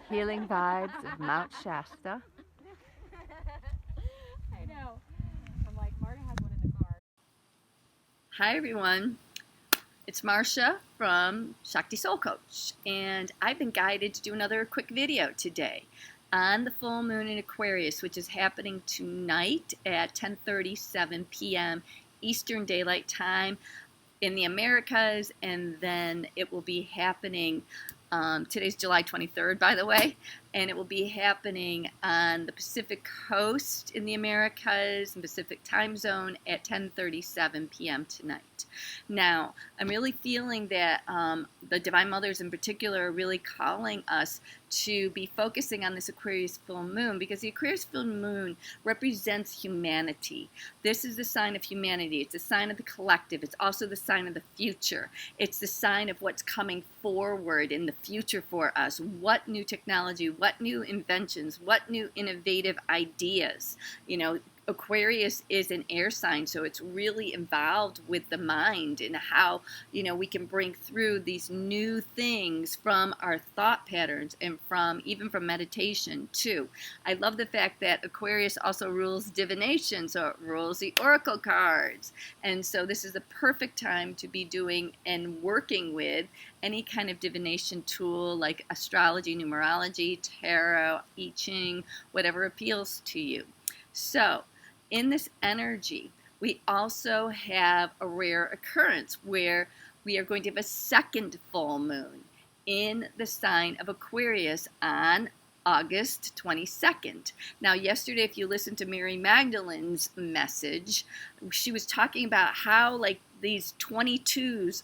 Healing vibes of Mount Shasta. I know. I'm like, Marta has one in the car. Hi everyone, it's Marcia from Shakti Soul Coach, and I've been guided to do another quick video today on the full moon in Aquarius, which is happening tonight at 10:37 p.m. Eastern Daylight Time in the Americas, and then it will be happening, today's July 23rd, by the way, and it will be happening on the Pacific Coast in the Americas and Pacific Time Zone at 10:37 p.m. tonight. Now, I'm really feeling that the Divine Mothers in particular are really calling us to be focusing on this Aquarius Full Moon, because the Aquarius Full Moon represents humanity. This is the sign of humanity. It's a sign of the collective. It's also the sign of the future. It's the sign of what's coming forward in the future for us. What new technology, what new inventions, what new innovative ideas. You know, Aquarius is an air sign, so it's really involved with the mind and how, you know, we can bring through these new things from our thought patterns and even from meditation too. I love the fact that Aquarius also rules divination, so it rules the oracle cards. And so this is the perfect time to be doing and working with any kind of divination tool like astrology, numerology, tarot, I Ching, whatever appeals to you. So in this energy, we also have a rare occurrence where we are going to have a second full moon in the sign of Aquarius on August 22nd. Now, yesterday, if you listened to Mary Magdalene's message, she was talking about how, like, these 22s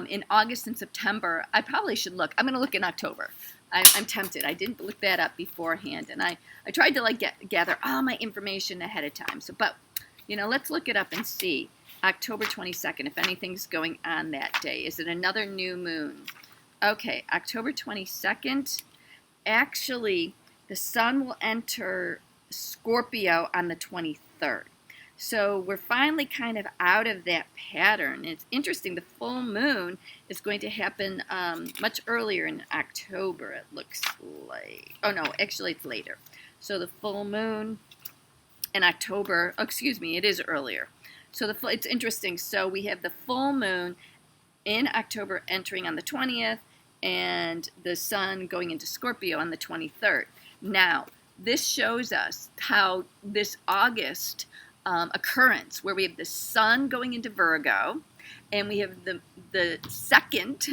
in August and September, I probably should look. I'm going to look in October. I'm tempted. I didn't look that up beforehand, and I tried to gather all my information ahead of time. So, but you know, let's look it up and see. October 22nd, if anything's going on that day. Is it another new moon? Okay, October 22nd. Actually, the sun will enter Scorpio on the 23rd. So we're finally kind of out of that pattern. It's interesting, the full moon is going to happen much earlier in October, it looks like. Oh no, actually it's later. So the full moon in October, oh, excuse me, it is earlier. So it's interesting. So we have the full moon in October entering on the 20th, and the sun going into Scorpio on the 23rd. Now, this shows us how this August occurrence, where we have the sun going into Virgo, and we have the second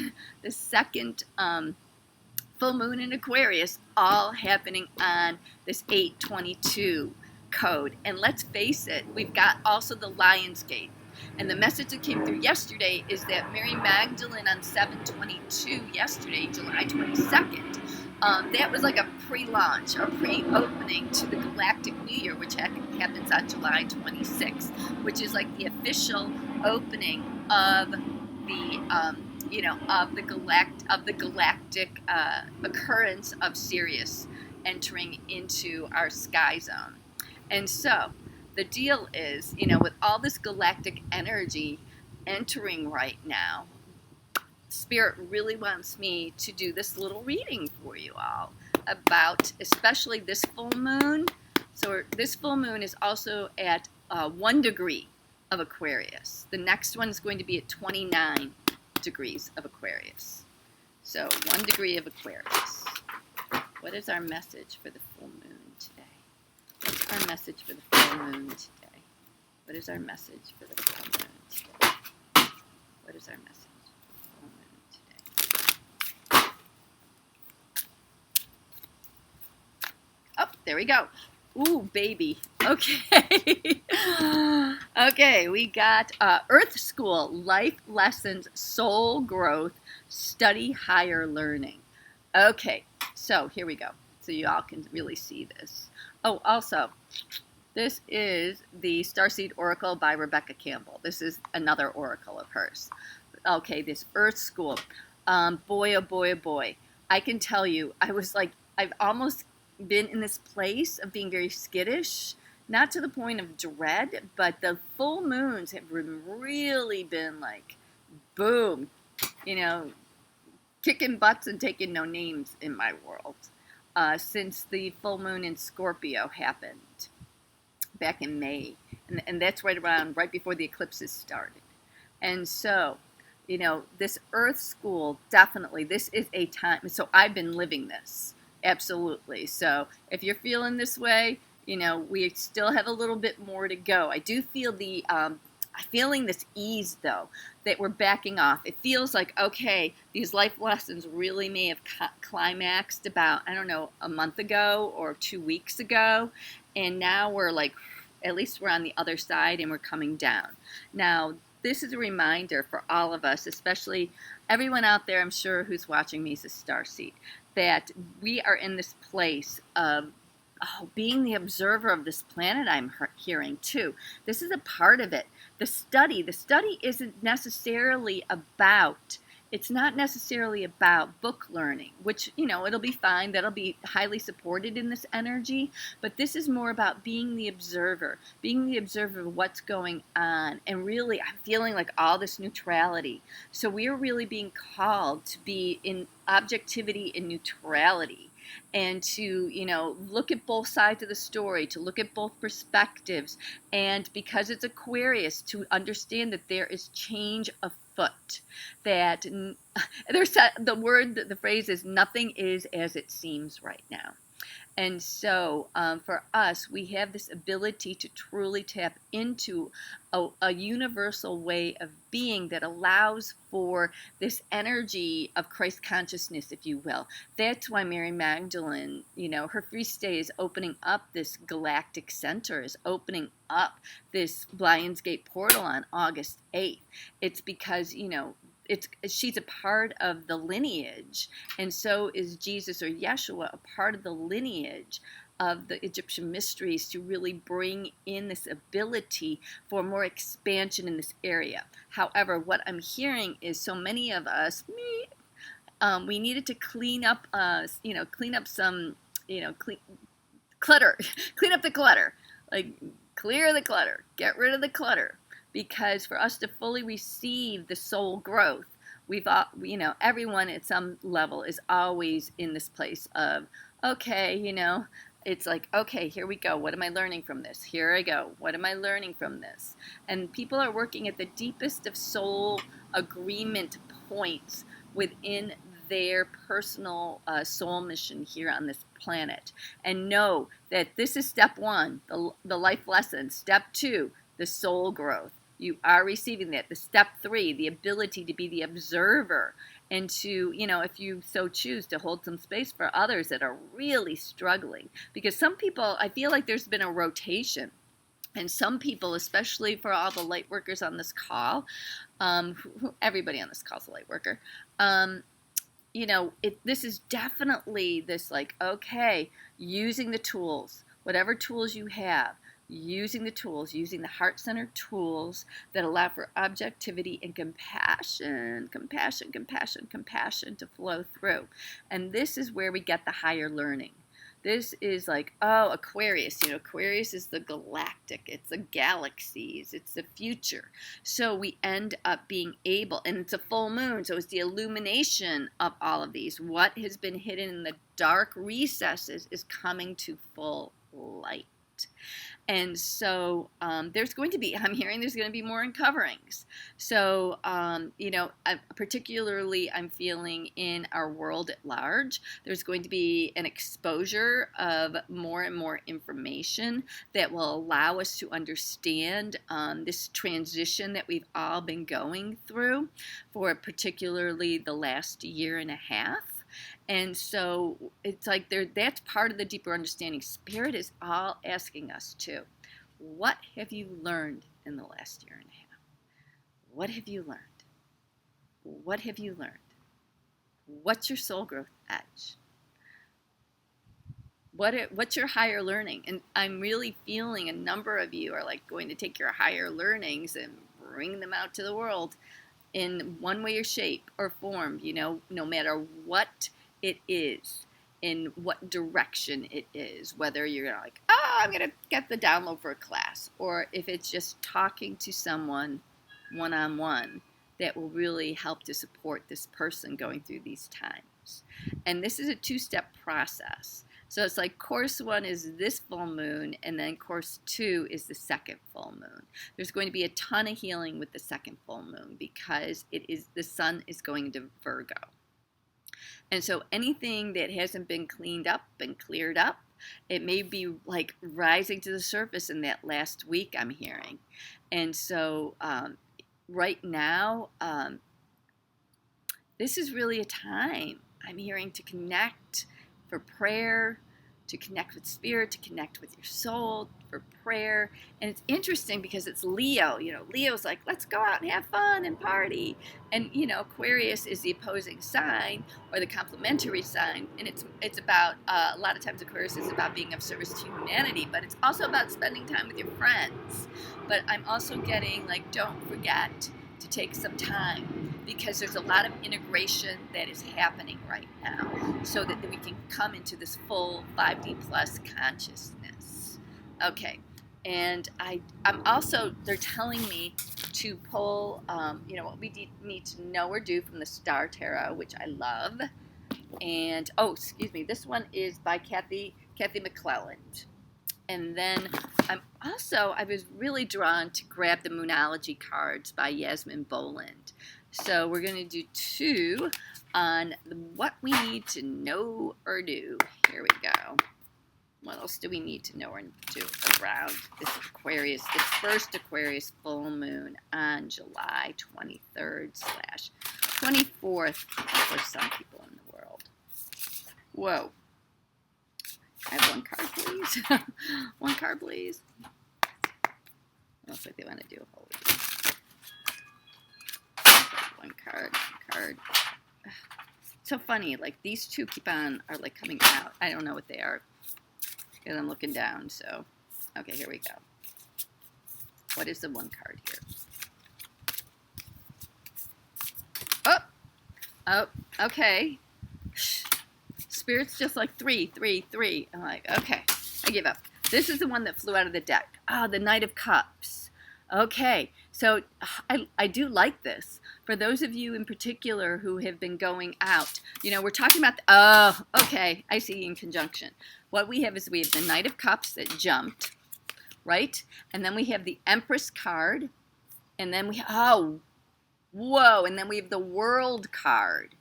full moon in Aquarius, all happening on this 8/22 code. And let's face it, we've got also the Lion's Gate. And the message that came through yesterday is that Mary Magdalene on 7/22 yesterday, July 22nd, that was like a pre-launch or pre-opening to the Galactic New Year, which happens on July 26th, which is like the official opening of the of the galactic occurrence of Sirius entering into our sky zone. And so the deal is, you know, with all this galactic energy entering right now, Spirit really wants me to do this little reading for you all about especially this full moon. So this full moon is also at 1 degree of Aquarius. The next one is going to be at 29 degrees of Aquarius. So 1 degree of Aquarius. What is our message for the full moon today? What's our message for the full moon today? What is our message for the full moon today? What is our message? Oh, there we go. Ooh, baby. Okay. Okay, we got Earth School, Life Lessons, Soul Growth, Study Higher Learning. Okay, so here we go. So you all can really see this. Oh, also, this is the Starseed Oracle by Rebecca Campbell. This is another oracle of hers. Okay, this Earth School. Boy, oh boy, oh boy. I can tell you, I've almost been in this place of being very skittish, not to the point of dread, but the full moons have really been like, boom, you know, kicking butts and taking no names in my world since the full moon in Scorpio happened back in May. And that's right before the eclipses started. And so, this Earth school, definitely, this is a time. So I've been living this. Absolutely. So if you're feeling this way, we still have a little bit more to go. I do feel feeling this ease, though, that we're backing off. It feels like, okay, these life lessons really may have climaxed about, I don't know, a month ago or 2 weeks ago. And now we're like, at least we're on the other side and we're coming down. Now, this is a reminder for all of us, especially everyone out there, I'm sure, who's watching me as a starseed, that we are in this place of being the observer of this planet. I'm hearing too. This is a part of it. The study isn't necessarily about, it's not necessarily about book learning, which, it'll be fine. That'll be highly supported in this energy. But this is more about being the observer of what's going on. And really, I'm feeling like all this neutrality. So we are really being called to be in objectivity and neutrality, and to, look at both sides of the story, to look at both perspectives. And because it's Aquarius, to understand that there is change afoot, that the phrase is, nothing is as it seems right now. And so for us, we have this ability to truly tap into a universal way of being that allows for this energy of Christ consciousness, if you will. That's why Mary Magdalene, her feast day is opening up this galactic center, is opening up this Lion's Gate portal on August 8th. It's because, she's a part of the lineage, and so is Jesus, or Yeshua, a part of the lineage of the Egyptian mysteries, to really bring in this ability for more expansion in this area. However, what I'm hearing is so many of us, we needed to clean up some, clutter, clean up the clutter, like clear the clutter, get rid of the clutter. Because for us to fully receive the soul growth, everyone at some level is always in this place of, okay, it's like, okay, here we go. What am I learning from this? Here I go. What am I learning from this? And people are working at the deepest of soul agreement points within their personal soul mission here on this planet. And know that this is step one, the life lesson. Step two, the soul growth. You are receiving that. The step three, the ability to be the observer, and to, if you so choose, to hold some space for others that are really struggling. Because some people, I feel like there's been a rotation. And some people, especially for all the light workers on this call, everybody on this call is a light worker, this is definitely this, like, okay, using the tools, whatever tools you have, using the heart-centered tools that allow for objectivity and compassion to flow through. And this is where we get the higher learning. This is like, Aquarius. Aquarius is the galactic. It's the galaxies. It's the future. So we end up being able, and it's a full moon, so it's the illumination of all of these. What has been hidden in the dark recesses is coming to full light. And so there's going to be more uncoverings. So, particularly I'm feeling in our world at large, there's going to be an exposure of more and more information that will allow us to understand this transition that we've all been going through for particularly the last year and a half. And so it's like that's part of the deeper understanding. Spirit is all asking us to, what have you learned in the last year and a half? What have you learned? What have you learned? What's your soul growth edge? What's your higher learning? And I'm really feeling a number of you are like going to take your higher learnings and bring them out to the world in one way or shape or form, no matter what it is, in what direction it is, whether you're like, I'm going to get the download for a class, or if it's just talking to someone one-on-one that will really help to support this person going through these times. And this is a two-step process. So it's like course 1 is this full moon, and then course 2 is the second full moon. There's going to be a ton of healing with the second full moon because the sun is going to Virgo. And so anything that hasn't been cleaned up and cleared up, it may be like rising to the surface in that last week, I'm hearing. And so right now, this is really a time, I'm hearing, to connect for prayer, to connect with spirit, to connect with your soul, for prayer. And it's interesting because it's Leo. Leo's like, let's go out and have fun and party. And, Aquarius is the opposing sign or the complementary sign. And it's about, a lot of times Aquarius is about being of service to humanity, but it's also about spending time with your friends. But I'm also getting, like, don't forget to take some time, because there's a lot of integration that is happening right now so that we can come into this full 5D plus consciousness. Okay, and I'm also, they're telling me to pull, what we need to know or do from the Star Tarot, which I love. And, this one is by Kathy McClelland. And then I was really drawn to grab the Moonology cards by Yasmin Boland. So we're going to do 2 on what we need to know or do. Here we go. What else do we need to know or do around this Aquarius, this first Aquarius full moon on July 23rd/24th for some people in the world? Whoa. I have 1 card, please. 1 card, please. Looks like they want to do a whole reading. 1 card. It's so funny. Like, these 2 are like coming out. I don't know what they are because I'm looking down. So, okay, here we go. What is the 1 card here? Oh, okay. Spirit's just like 3, 3, 3. I'm like, okay, I give up. This is the one that flew out of the deck. The Knight of Cups. Okay, so I do like this. For those of you in particular who have been going out, we're talking about, okay, I see in conjunction. What we have is we have the Knight of Cups that jumped, right? And then we have the Empress card. And then and then we have the World card.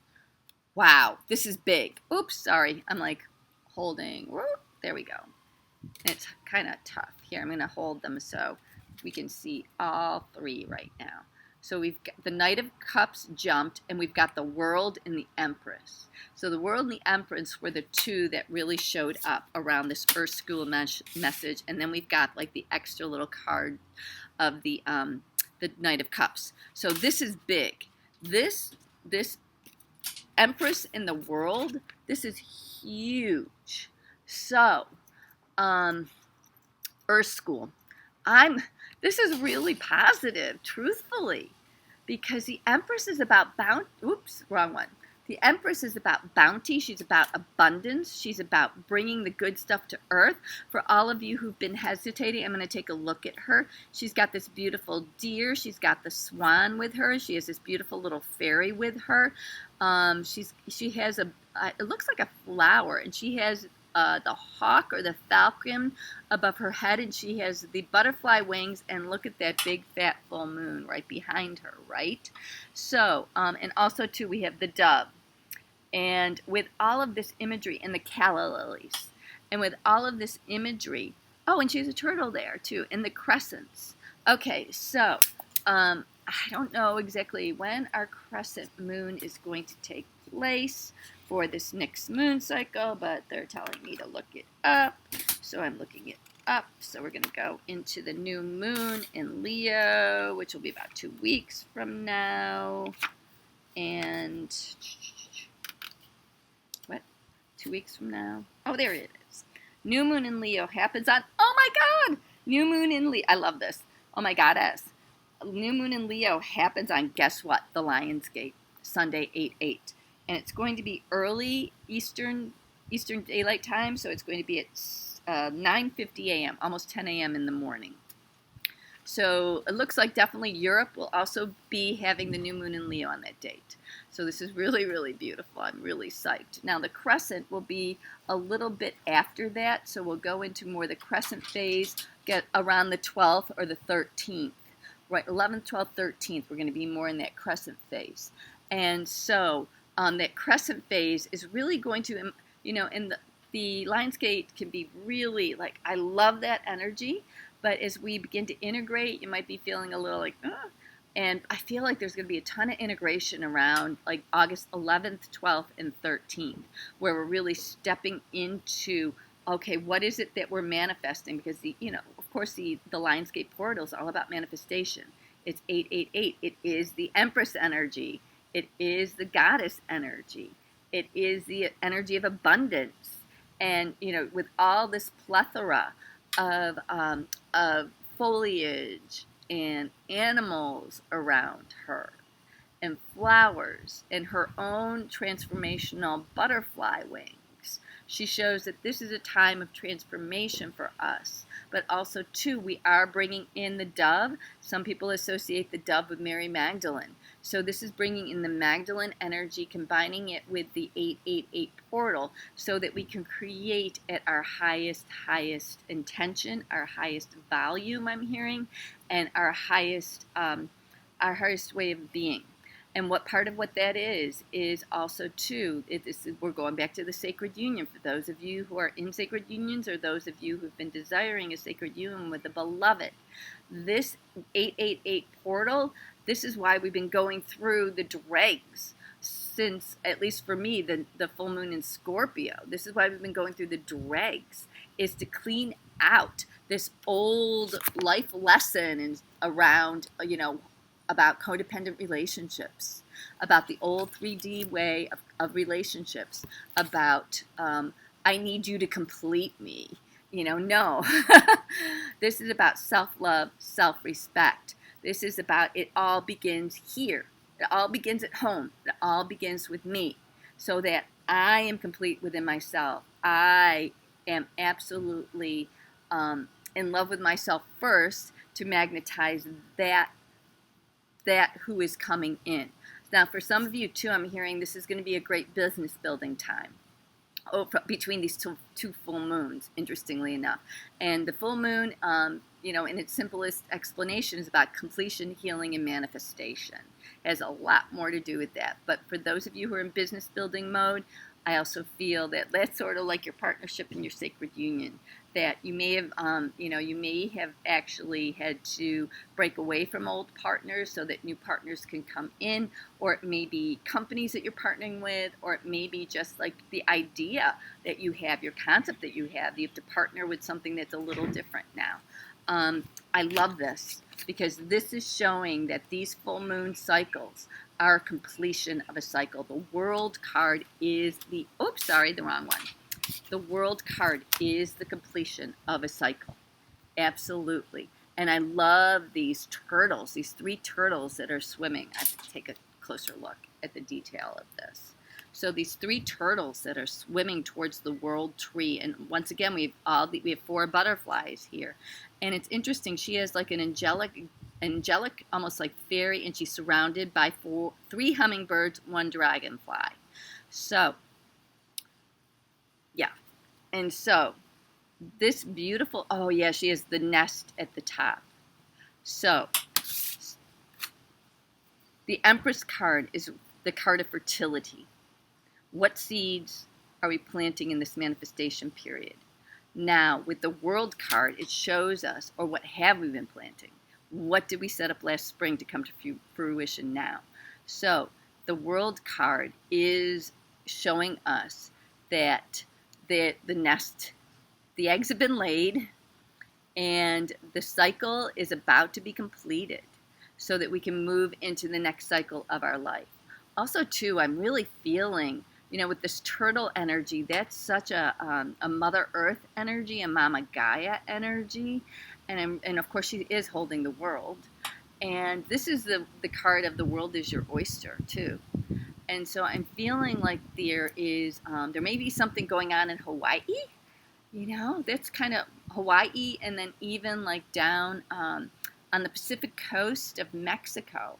Wow, this is big. Oops, sorry. I'm like holding. There we go. It's kind of tough. Here, I'm going to hold them so we can see all 3 right now. So we've got the Knight of Cups jumped, and we've got the World and the Empress. So the World and the Empress were the 2 that really showed up around this Earth School message. And then we've got like the extra little card of the Knight of Cups. So this is big. This Empress in the World, this is huge. So, Earth School. This is really positive, truthfully, because the Empress is about bounty. Oops, wrong one. The Empress is about bounty. She's about abundance. She's about bringing the good stuff to Earth. For all of you who've been hesitating, I'm going to take a look at her. She's got this beautiful deer. She's got the swan with her. She has this beautiful little fairy with her. She has it looks like a flower, and she has the hawk or the falcon above her head, and she has the butterfly wings, and look at that big fat full moon right behind her, right? So, and also too, we have the dove, and with all of this imagery, and the calla lilies, and with all of this imagery, and she has a turtle there too, and the crescents. Okay, so, I don't know exactly when our crescent moon is going to take place for this next moon cycle, but they're telling me to look it up, so I'm looking it up. So we're going to go into the new moon in Leo, which will be about 2 weeks from now, and 2 weeks from now? Oh, there it is. New moon in Leo happens on, oh my God, new moon in Leo. I love this. Oh my goddess. New moon in Leo happens on, guess what? The Lionsgate, Sunday 8/8. And it's going to be early Eastern Daylight Time, so it's going to be at 9:50 a.m., almost 10 a.m. in the morning. So it looks like definitely Europe will also be having the new moon in Leo on that date. So this is really, really beautiful. I'm really psyched. Now the crescent will be a little bit after that, so we'll go into more the crescent phase, get around the 12th or the 13th. Right, 11th, 12th, 13th, we're going to be more in that crescent phase. And so that crescent phase is really going to, in the Lionsgate can be really, like, I love that energy, but as we begin to integrate, you might be feeling a little like, ugh. And I feel like there's going to be a ton of integration around like August 11th, 12th, and 13th, where we're really stepping into, okay, what is it that we're manifesting? Because of course, the Lionsgate portal is all about manifestation. It's 888. It is the Empress energy. It is the Goddess energy. It is the energy of abundance. And with all this plethora of foliage and animals around her, and flowers, and her own transformational butterfly wings. She shows that this is a time of transformation for us, but also, too, we are bringing in the dove. Some people associate the dove with Mary Magdalene. So this is bringing in the Magdalene energy, combining it with the 888 portal so that we can create at our highest intention, our highest volume, I'm hearing, and our highest way of being. And what part of what that is also, too, we're going back to the sacred union. For those of you who are in sacred unions, or those of you who've been desiring a sacred union with the beloved, this 888 portal, this is why we've been going through the dregs since, at least for me, the full moon in Scorpio. This is why we've been going through the dregs, is to clean out this old life lesson around, about codependent relationships, about the old 3D way of relationships, about I need you to complete me. No. This is about self-love, self-respect. This is about it all begins here. It all begins at home. It all begins with me, so that I am complete within myself. I am absolutely in love with myself first to magnetize that who is coming in. Now, for some of you, too, I'm hearing this is going to be a great business building time. Between these two full moons, interestingly enough. And the full moon, in its simplest explanation, is about completion, healing, and manifestation. It has a lot more to do with that. But for those of you who are in business building mode, I also feel that that's sort of like your partnership and your sacred union. That you may have actually had to break away from old partners so that new partners can come in, or it may be companies that you're partnering with, or it may be just like the idea that you have, your concept that you have to partner with something that's a little different now. I love this because this is showing that these full moon cycles are completion of a cycle. The World card is the wrong one. The World card is the completion of a cycle. Absolutely. And I love these turtles, these three turtles that are swimming. I have to take a closer look at the detail of this. So these three turtles that are swimming towards the world tree. And once again, we have four butterflies here. And it's interesting. She has like an angelic, almost like fairy, and she's surrounded by three hummingbirds, one dragonfly. So, yeah. And so, this beautiful, she has the nest at the top. So, the Empress card is the card of fertility. What seeds are we planting in this manifestation period? Now, with the World card, it shows us, or what have we been planting? What did we set up last spring to come to fruition now? So, the World card is showing us that the nest, the eggs have been laid, and the cycle is about to be completed so that we can move into the next cycle of our life. Also, too, I'm really feeling, with this turtle energy, that's such a Mother Earth energy, a Mama Gaia energy, and of course she is holding the world. And this is the card of the world is your oyster, too. And so I'm feeling like there may be something going on in Hawaii. That's kind of Hawaii, and then even like down on the Pacific coast of Mexico.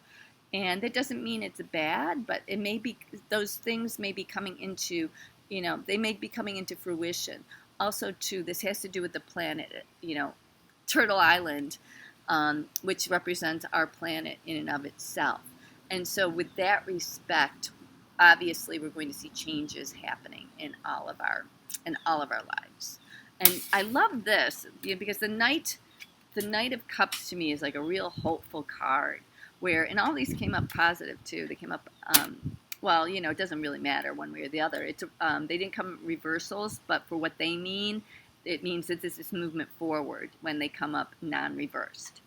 And that doesn't mean it's bad, but it may be, those things may be coming into, they may be coming into fruition. Also, too, this has to do with the planet, Turtle Island, which represents our planet in and of itself. And so with that respect, obviously we're going to see changes happening in all of our lives. And I love this because the Knight of Cups to me is like a real hopeful card, where, and all these came up positive too. They came up, it doesn't really matter one way or the other. It's they didn't come reversals, but for what they mean, it means that this is movement forward when they come up non-reversed.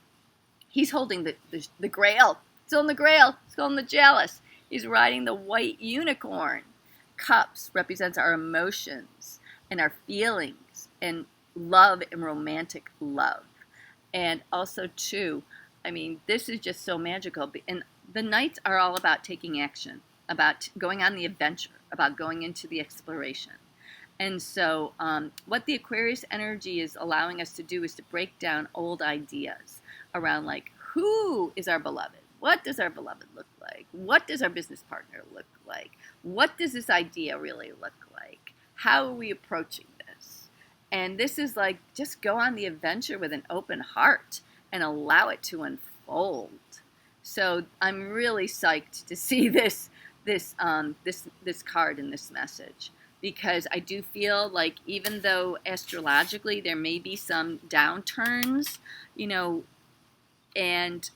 He's holding the Grail. He's holding the Grail. He's holding the Chalice. He's riding the white unicorn. Cups represents our emotions and our feelings and love and romantic love. And also, too, this is just so magical. And the Knights are all about taking action, about going on the adventure, about going into the exploration. And so what the Aquarius energy is allowing us to do is to break down old ideas around, like, who is our beloved? What does our beloved look like? What does our business partner look like? What does this idea really look like? How are we approaching this? And this is like, just go on the adventure with an open heart and allow it to unfold. So I'm really psyched to see this card and this message, because I do feel like, even though astrologically there may be some downturns, and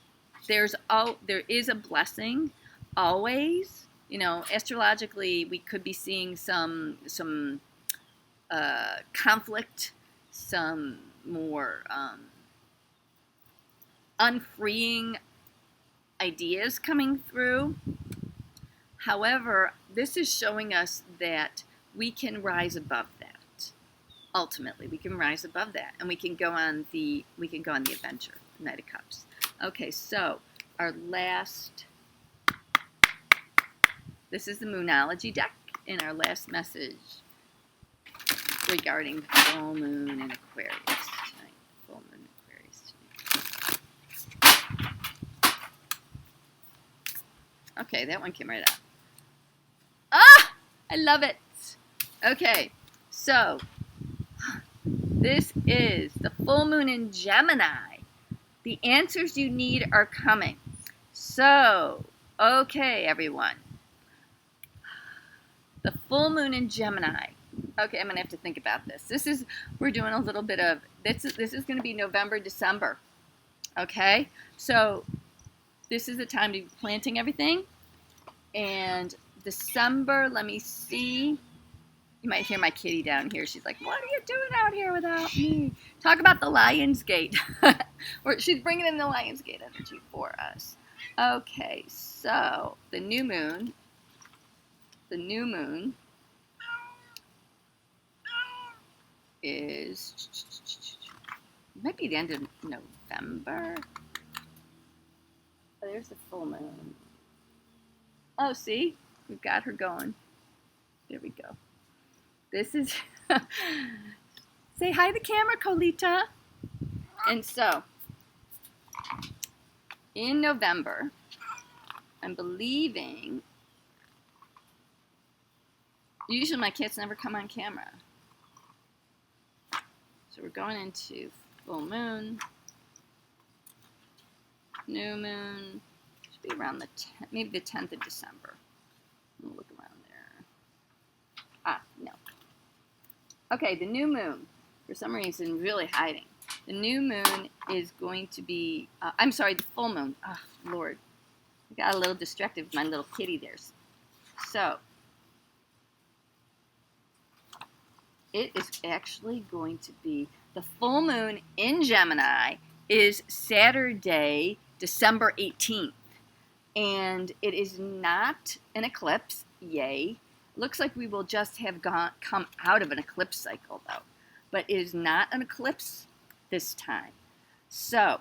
there is a blessing always. Astrologically, we could be seeing some conflict, some more unfreeing ideas coming through. However, this is showing us that we can rise above that. Ultimately, we can rise above that, and we can go on the adventure. Knight of Cups. Okay, so our last. This is the Moonology deck, and our last message regarding full moon in Aquarius tonight. Full moon in Aquarius tonight. Okay, that one came right out. Ah! I love it. Okay, so this is the full moon in Gemini. The answers you need are coming. So, okay, everyone. The full moon in Gemini. Okay, I'm going to have to think about this. We're doing a little bit of, this is going to be November, December. Okay, so this is the time to be planting everything. And December, let me see. You might hear my kitty down here. She's like, what are you doing out here without me? Talk about the Lionsgate. Or she's bringing in the Lionsgate energy for us. Okay, so the new moon is, might be the end of November. Oh, there's the full moon. Oh, see? We've got her going. There we go. This is, say hi to the camera, Colita. And so, in November, I'm believing, usually my cats never come on camera. So we're going into full moon, new moon, should be around maybe the 10th of December. We'll look around there. Ah, no. Okay, the new moon, for some reason, really hiding. The new moon is going to be, I'm sorry, the full moon. Oh, Lord. I got a little distracted with my little kitty there. So, it is actually going to be, the full moon in Gemini is Saturday, December 18th. And it is not an eclipse, yay. Looks like we will just have come out of an eclipse cycle, though. But it is not an eclipse this time. So,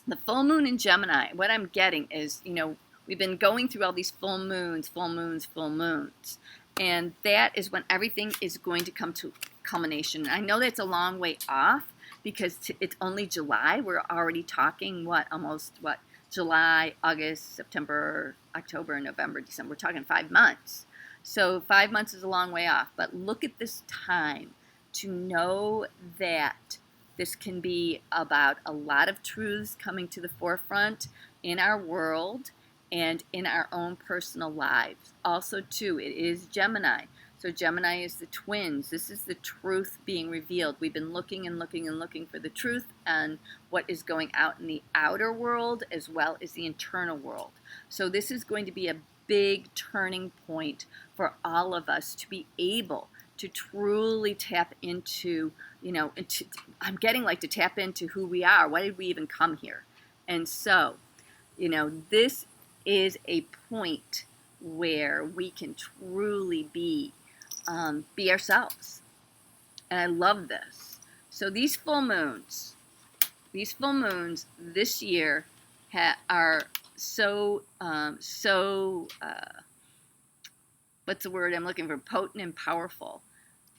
the full moon in Gemini, what I'm getting is, we've been going through all these full moons. And that is when everything is going to come to culmination. I know that's a long way off, because it's only July. We're already talking, July, August, September, October, November, December. We're talking 5 months. So 5 months is a long way off. But look at this time to know that this can be about a lot of truths coming to the forefront in our world and in our own personal lives. Also, too, it is Gemini. So Gemini is the twins. This is the truth being revealed. We've been looking and looking and looking for the truth and what is going out in the outer world as well as the internal world. So this is going to be a big turning point for all of us to be able to truly tap into, I'm getting like to tap into who we are. Why did we even come here? And so, this is a point where we can truly be ourselves. And I love this. So these full moons this year are so, what's the word I'm looking for? Potent and powerful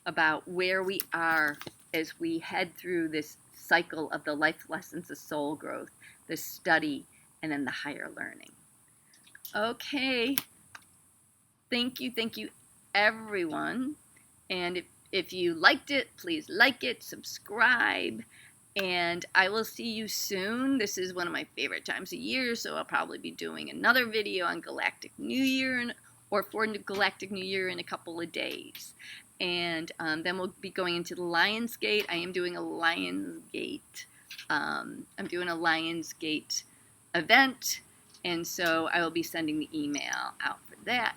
about where we are as we head through this cycle of the life lessons of soul growth, the study, and then the higher learning. Okay. Thank you, everyone. And if you liked it, please like it, subscribe, and I will see you soon. This is one of my favorite times of year, so I'll probably be doing another video on Galactic New Year or for Galactic New Year in a couple of days. And then we'll be going into the Lionsgate. I am doing a Lionsgate. I'm doing a Lionsgate event, and so I will be sending the email out for that.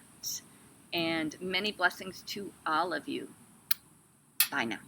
And many blessings to all of you. Bye now.